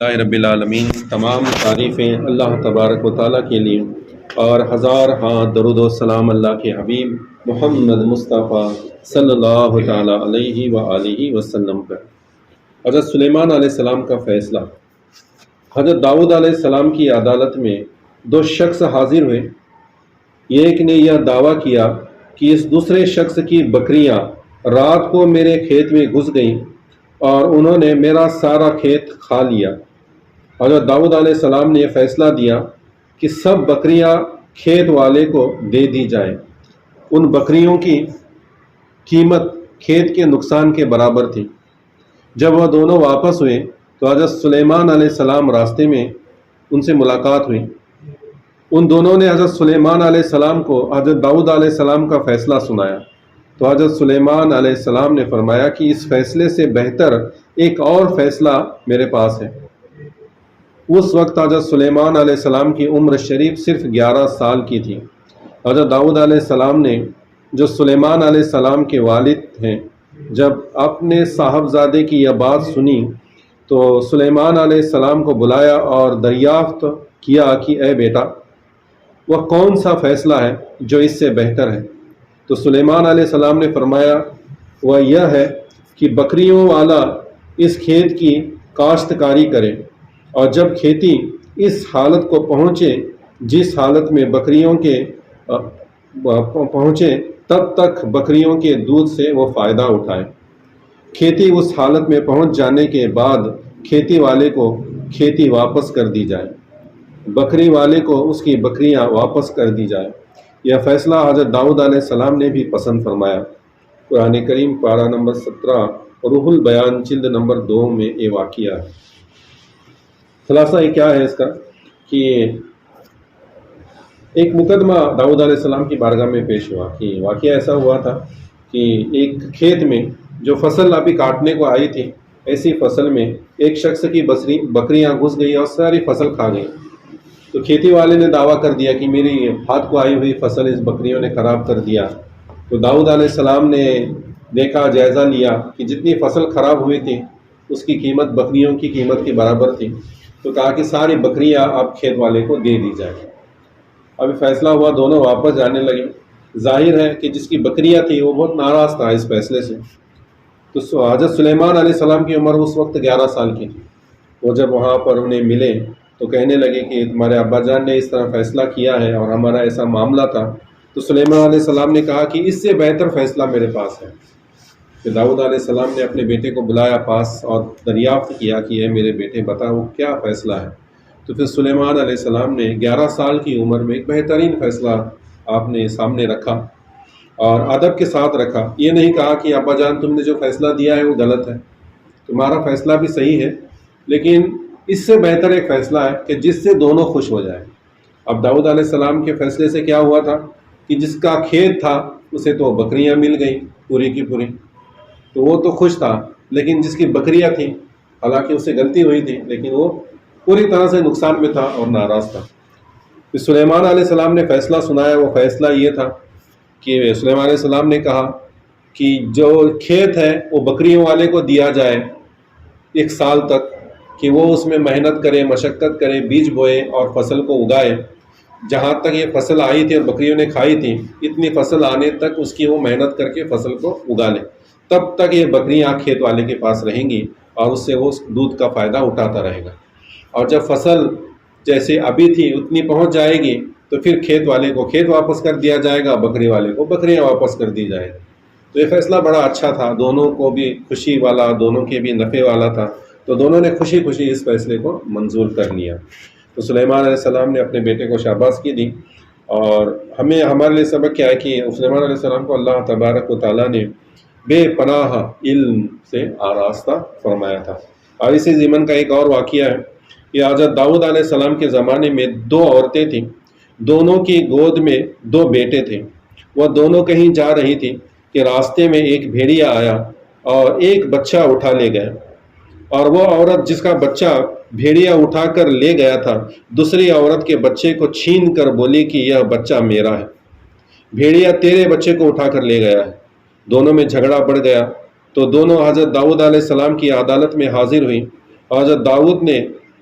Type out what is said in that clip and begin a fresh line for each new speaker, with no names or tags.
اللہ رب العالمین، تمام تعریفیں اللہ تبارک و تعالیٰ کے لیے، اور ہزار ہاں درود و سلام اللہ کے حبیب محمد مصطفیٰ صلی اللہ تعالیٰ علیہ وآلہ وسلم پر۔ حضرت سلیمان علیہ السلام کا فیصلہ۔ حضرت داؤد علیہ السلام کی عدالت میں دو شخص حاضر ہوئے۔ ایک نے یہ دعویٰ کیا کہ اس دوسرے شخص کی بکریاں رات کو میرے کھیت میں گھس گئیں اور انہوں نے میرا سارا کھیت کھا لیا۔ حضرت داؤد علیہ السلام نے یہ فیصلہ دیا کہ سب بکریاں کھیت والے کو دے دی جائیں۔ ان بکریوں کی قیمت کھیت کے نقصان کے برابر تھی۔ جب وہ دونوں واپس ہوئے تو حضرت سلیمان علیہ السلام راستے میں ان سے ملاقات ہوئی۔ ان دونوں نے حضرت سلیمان علیہ السلام کو حضرت داؤد علیہ السلام کا فیصلہ سنایا تو حضرت سلیمان علیہ السلام نے فرمایا کہ اس فیصلے سے بہتر ایک اور فیصلہ میرے پاس ہے۔ اس وقت حضرت سلیمان علیہ السلام کی عمر شریف صرف 11 سال کی تھی۔ حضرت داؤد علیہ السلام نے، جو سلیمان علیہ السلام کے والد ہیں، جب اپنے صاحبزادے کی یہ بات سنی تو سلیمان علیہ السلام کو بلایا اور دریافت کیا کہ اے بیٹا، وہ کون سا فیصلہ ہے جو اس سے بہتر ہے؟ تو سلیمان علیہ السلام نے فرمایا، وہ یہ ہے کہ بکریوں والا اس کھیت کی کاشتکاری کرے، اور جب کھیتی اس حالت کو پہنچے جس حالت میں بکریوں کے پہنچے تب تک بکریوں کے دودھ سے وہ فائدہ اٹھائے۔ کھیتی اس حالت میں پہنچ جانے کے بعد کھیتی والے کو کھیتی واپس کر دی جائے، بکری والے کو اس کی بکریاں واپس کر دی جائے۔ یہ فیصلہ حضرت داؤد علیہ السلام نے بھی پسند فرمایا۔ قرآن کریم پارہ نمبر 17 روح البیان جلد نمبر 2 میں یہ واقعہ ہے۔ خلاصہ یہ کیا ہے اس کا کہ ایک مقدمہ داؤد علیہ السلام کی بارگاہ میں پیش ہوا کہ واقعہ ایسا ہوا تھا کہ ایک کھیت میں جو فصل ابھی کاٹنے کو آئی تھی، ایسی فصل میں ایک شخص کی بکریاں گھس گئی اور ساری فصل کھا گئی۔ تو کھیتی والے نے دعویٰ کر دیا کہ میری ہاتھ کو آئی ہوئی فصل اس بکریوں نے خراب کر دیا۔ تو داؤد علیہ السلام نے دیکھا، جائزہ لیا کہ جتنی فصل خراب ہوئی تھی اس کی قیمت بکریوں کی قیمت کے برابر تھی، تو کہا کہ ساری بکریاں اب کھیت والے کو دے دی جائیں۔ ابھی فیصلہ ہوا، دونوں واپس جانے لگے۔ ظاہر ہے کہ جس کی بکریاں تھی وہ بہت ناراض تھا اس فیصلے سے۔ تو حضرت سلیمان علیہ السلام کی عمر اس وقت 11 سال کی تھی۔ وہ جب وہاں پر انہیں ملے تو کہنے لگے کہ تمہارے ابا جان نے اس طرح فیصلہ کیا ہے اور ہمارا ایسا معاملہ تھا۔ تو سلیمان علیہ السلام نے کہا کہ اس سے بہتر فیصلہ میرے پاس ہے۔ کہ داؤد علیہ السلام نے اپنے بیٹے کو بلایا پاس اور دریافت کیا کہ اے میرے بیٹے بتا وہ کیا فیصلہ ہے۔ تو پھر سلیمان علیہ السلام نے 11 سال کی عمر میں ایک بہترین فیصلہ آپ نے سامنے رکھا اور ادب کے ساتھ رکھا۔ یہ نہیں کہا کہ ابا جان تم نے جو فیصلہ دیا ہے وہ غلط ہے، تمہارا فیصلہ بھی صحیح ہے، لیکن اس سے بہتر ایک فیصلہ ہے کہ جس سے دونوں خوش ہو جائیں۔ اب داؤد علیہ السلام کے فیصلے سے کیا ہوا تھا کہ جس کا کھیت تھا اسے تو بکریاں مل گئیں پوری کی پوری، تو وہ تو خوش تھا، لیکن جس کی بکریاں تھیں، حالانکہ اس سے غلطی ہوئی تھی لیکن وہ پوری طرح سے نقصان میں تھا اور ناراض تھا۔ پھر سلیمان علیہ السلام نے فیصلہ سنایا۔ وہ فیصلہ یہ تھا کہ سلیمان علیہ السلام نے کہا کہ جو کھیت ہے وہ بکریوں والے کو دیا جائے 1 سال تک، کہ وہ اس میں محنت کرے، مشقت کرے، بیج بوئے اور فصل کو اگائے۔ جہاں تک یہ فصل آئی تھی اور بکریوں نے کھائی تھی، اتنی فصل آنے تک اس کی وہ محنت کر کے فصل کو اگا لے، تب تک یہ بکریاں کھیت والے کے پاس رہیں گی اور اس سے وہ دودھ کا فائدہ اٹھاتا رہے گا۔ اور جب فصل جیسے ابھی تھی اتنی پہنچ جائے گی تو پھر کھیت والے کو کھیت واپس کر دیا جائے گا، بکری والے کو بکریاں واپس کر دی جائے گی۔ تو یہ فیصلہ بڑا اچھا تھا، دونوں کو بھی خوشی والا، دونوں کے بھی نفع والا تھا، تو دونوں نے خوشی خوشی اس فیصلے کو منظور کر لیا۔ تو سلیمان علیہ السلام نے اپنے بیٹے کو شاباشی دی، اور ہمارے لیے سبق کیا ہے کہ سلیمان علیہ السلام کو اللہ تبارک و تعالیٰ نے بے پناہ علم سے آراستہ فرمایا تھا۔ اور اسی ضمن کا ایک اور واقعہ ہے کہ حضرت داؤد علیہ السلام کے زمانے میں 2 عورتیں تھیں، دونوں کی گود میں 2 بیٹے تھے۔ وہ دونوں کہیں جا رہی تھی کہ راستے میں ایک بھیڑیا آیا اور ایک بچہ اٹھا لے گیا، اور وہ عورت جس کا بچہ بھیڑیا اٹھا کر لے گیا تھا دوسری عورت کے بچے کو چھین کر بولی کہ یہ بچہ میرا ہے، بھیڑیا تیرے بچے کو اٹھا کر لے گیا ہے۔ دونوں میں جھگڑا بڑھ گیا تو دونوں حضرت داؤد علیہ السلام کی عدالت میں حاضر ہوئی، اور حضرت داؤد نے